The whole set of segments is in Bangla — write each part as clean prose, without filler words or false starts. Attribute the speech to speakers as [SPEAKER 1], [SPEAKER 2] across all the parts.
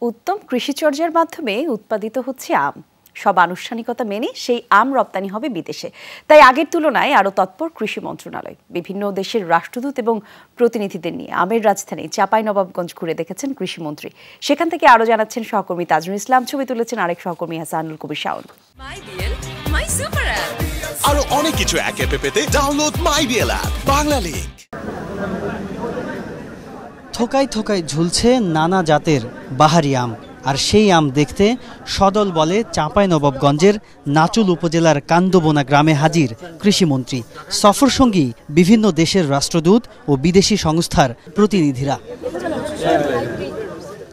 [SPEAKER 1] উত্তম কৃষিচর্যার মাধ্যমে উৎপাদিত হচ্ছে আম। সব আনুষ্ঠানিকতা মেনে সেই আম রপ্তানি হবে বিদেশে। তাই আগের তুলনায় আরও তৎপর কৃষি মন্ত্রণালয়। বিভিন্ন দেশের রাষ্ট্রদূত এবং প্রতিনিধিদের নিয়ে আমের রাজধানী চাঁপাইনবাবগঞ্জ ঘুরে দেখেছেন কৃষিমন্ত্রী। সেখান থেকে আরও জানাচ্ছেন সহকর্মী তাজুল ইসলাম, ছবি তুলেছেন আরেক সহকর্মী হাসানুল কবির শাওন।
[SPEAKER 2] আরো অনেক কিছু এক অ্যাপে পেতে ডাউনলোড মাইডিএল অ্যাপ বাংলা লিংক।
[SPEAKER 3] থোকায় থোকায় ঝুলছে নানা জাতের বাহারি আম, আর সেই আম দেখতে সদল বলে চাঁপাইনবাবগঞ্জের নাচুল উপজেলার কান্দবোনা গ্রামে হাজির কৃষিমন্ত্রী। সফর সঙ্গী বিভিন্ন দেশের রাষ্ট্রদূত ও বিদেশি সংস্থার প্রতিনিধিরা।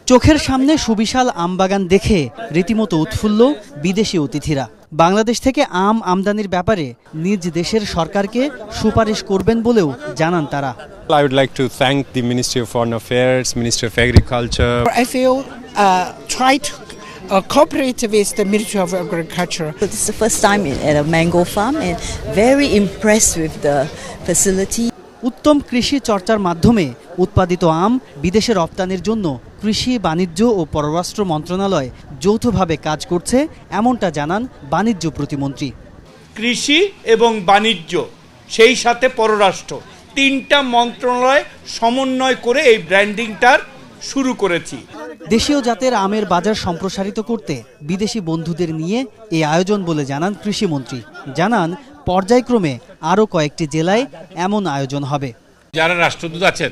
[SPEAKER 3] চোখের সামনে সুবিশাল আমবাগান দেখে রীতিমতো উৎফুল্ল বিদেশি অতিথিরা। বাংলাদেশ থেকে আম আমদানির ব্যাপারে নিজ দেশের সরকারকে সুপারিশ করবেন বলেও জানান তারা।
[SPEAKER 4] I would like to thank the Ministry of Foreign Affairs, Ministry of Agriculture.
[SPEAKER 5] I feel tried cooperate with the Ministry of Agriculture.
[SPEAKER 6] This is the first time at a mango farm and very impressed with the facility.
[SPEAKER 3] উত্তম কৃষি চর্চার মাধ্যমে উৎপাদিত আম বিদেশে রপ্তানির জন্য কৃষি, বাণিজ্য ও পররাষ্ট্র মন্ত্রণালয় যৌথভাবে কাজ করছে, এমনটা জানান বাণিজ্য প্রতিমন্ত্রী।
[SPEAKER 7] কৃষি এবং বাণিজ্য সেই সাথে পররাষ্ট্র তিনটা মন্ত্রণালয় সমন্বয় করে এই ব্র্যান্ডিংটার শুরু করেছি।
[SPEAKER 3] দেশীয় জাতের আমের বাজার সম্প্রসারিত করতে বিদেশি বন্ধুদের নিয়ে এই আয়োজন বলে জানান কৃষিমন্ত্রী। জানান পর্যায়ক্রমে আরও কয়েকটি জেলায় এমন আয়োজন হবে।
[SPEAKER 8] যারা রাষ্ট্রদূত আছেন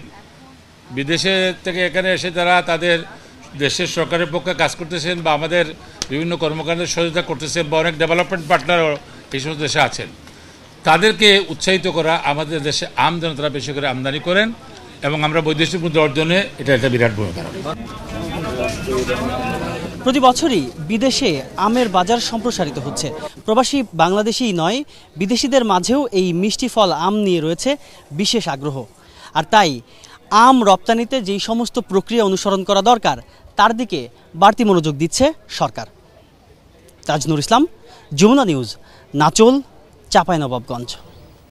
[SPEAKER 8] বিদেশে থেকে এখানে এসে যারা তাদের দেশের সরকারের পক্ষে কাজ করতেছেন বা আমাদের বিভিন্ন কর্মকাণ্ডের সহযোগিতা করতেছেন বা অনেক ডেভেলপমেন্ট পার্টনারও এই সমস্ত দেশে আছেন, তাদেরকে উৎসাহিত করা আমাদের দেশে আম যেন তারা বেশি করে আমদানি করেন এবং আমরা বৈদেশিক মুদ্রা অর্জনে এটা একটা বিরাট ভূমিকা রাখে।
[SPEAKER 3] প্রতি বছরই বিদেশে আমের বাজার সম্প্রসারিত হচ্ছে। প্রবাসী বাংলাদেশিই নয়, বিদেশিদের মাঝেও এই মিষ্টি ফল আম নিয়ে রয়েছে বিশেষ আগ্রহ। আর তাই আম রপ্তানিতে যেই সমস্ত প্রক্রিয়া অনুসরণ করা দরকার তার দিকে বাড়তি মনোযোগ দিচ্ছে সরকার। তাজনুর ইসলাম, যমুনা নিউজ, নাচোল, চাঁপাইনবাবগঞ্জ।